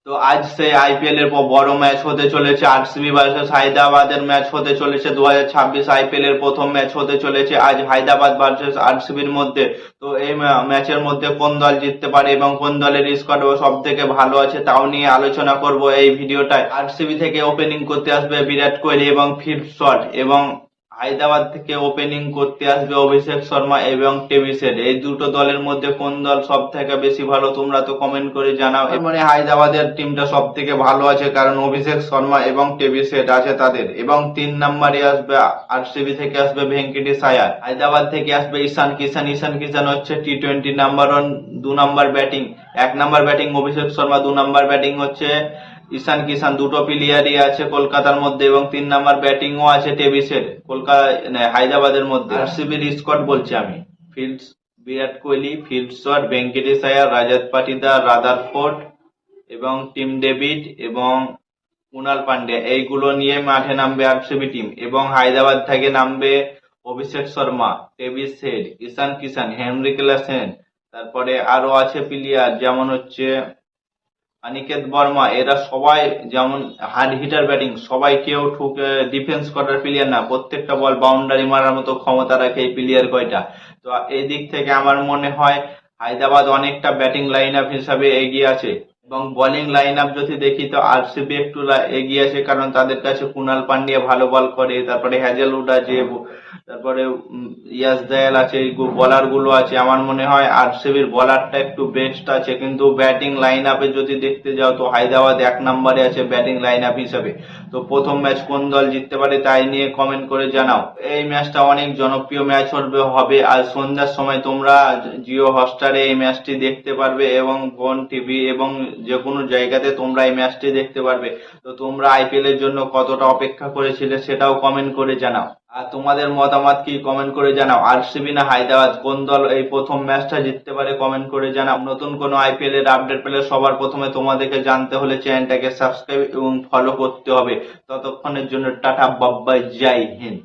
তো আজ সেই আইপিএল এর বড় ম্যাচ হতে চলেছে, আরসিবি ভার্সেস হায়দ্রাবাদের ম্যাচ হতে চলেছে। 2026 আইপিএল এর প্রথম ম্যাচ হতে চলেছে আজ হায়দ্রাবাদ ভার্সেস আরসিবির মধ্যে। তো এই ম্যাচের মধ্যে কোন দল জিততে পারে এবং কোন দলের স্কোয়াড সব থেকে ভালো আছে তাও নিয়ে আলোচনা করব এই ভিডিওটায়। আরসিবি থেকে ওপেনিং করতে আসবে বিরাট কোহলি এবং ফিফ শট, এবং হায়দ্রাবাদ থেকে ওপেনিং করতে আসবে অভিষেক শর্মা এবং টেভিসের। এই দুটো দলের মধ্যে কোন দল সব থেকে বেশি ভালো তোমরা তো কমেন্ট করে জানাও। মানে হায়দ্রাবাদের টিমটা সব থেকে ভালো আছে, কারণ অভিষেক শর্মা এবং টেভিসেট আছে তাদের। এবং 3 নম্বরে আসবে আরসিবি থেকে আসবে ভেঙ্কটেশ আয়ার, হায়দ্রাবাদ থেকে আসবে ঈশান কিষান। ঈশান কিষান হচ্ছে টি20 নাম্বার 1, 2 নম্বর ব্যাটিং। 1 নম্বর ব্যাটিং অভিষেক শর্মা, 2 নম্বর ব্যাটিং হচ্ছে ঈশান কিষান। দুটো প্লেয়ারই আছে কলকাতার মধ্যে, এবং 3 নম্বর ব্যাটিং ও আছে টেভিসের কলকাতা হায়দ্রাবাদের মধ্যে। আরসিবির স্কোয়াড বলছি আমি: fields Virat Kohli, field shot Venkatesh আয়ার, রাজাত পাটিদার, রাদারফোর্ড এবং টিম ডেভিড এবং কুনাল পান্ডিয়া। এইগুলো নিয়ে মাঠে নামবে আরসিবি টিম। এবং হায়দ্রাবাদ থেকে নামবে অভিষেক শর্মা, টেভিস হেড, ঈশান কিষান, হেনরি ক্লাসেন। তারপরে আরো আছে প্লেয়ার যেমন হচ্ছে অনিকেত বর্মা। এরা সবাই যেমন হার্ড হিটার ব্যাটিং, সবাই কেউ ঠুকে ডিফেন্স করার প্লেয়ার না, প্রত্যেকটা বল বাউন্ডারি মারার মতো ক্ষমতা রাখে এই প্লেয়ার কয়টা। তো এই দিক থেকে আমার মনে হয় হায়দ্রাবাদ অনেকটা ব্যাটিং লাইন আপ হিসাবে এগিয়ে আছে। এবং বোলিং লাইন আপ যদি দেখি তো আরসিবি একটু এগিয়ে আছে, কারণ তাদের কাছে কুনাল পান্ডিয়া ভালো বল করে, তারপরে হ্যাজেলউড আছে, তারপরে ইয়াস দয়াল আছে, এই বলার গুলো আছে। আমার মনে হয় আরসিবির বলারটা একটু বেস্ট আছে। কিন্তু ব্যাটিং লাইন আপে যদি দেখতে যাও তো হায়দ্রাবাদ 1 নম্বরে আছে ব্যাটিং লাইন আপ হিসাবে। তো প্রথম ম্যাচ কোন দল জিততে পারে তাই নিয়ে কমেন্ট করে জানাও। এই ম্যাচটা অনেক জনপ্রিয় ম্যাচ হবে। আর সন্ধ্যার সময় তোমরা জিও হটস্টারে এই ম্যাচটি দেখতে পারবে, এবং বন টিভি এবং যে কোনো জায়গাতে তোমরা এই ম্যাচটি দেখতে পারবে। তো তোমরা আইপিএল এর জন্য কতটা অপেক্ষা করেছিলে সেটাও কমেন্ট করে জানাও। আর তোমাদের মতামত কি কমেন্ট করে জানাও। আরসিবি না হায়দ্রাবাদ, কোন দল এই প্রথম ম্যাচটা জিততে পারে কমেন্ট করে জানাও। নতুন কোনো আইপিএল এর আপডেট পেলে সবার প্রথমে তোমাদেরকে জানতে হলে চ্যানেলটাকে সাবস্ক্রাইব এবং ফলো করতে হবে। ততক্ষণের জন্য টাটা, বাই বাই, জয় হিন্দ।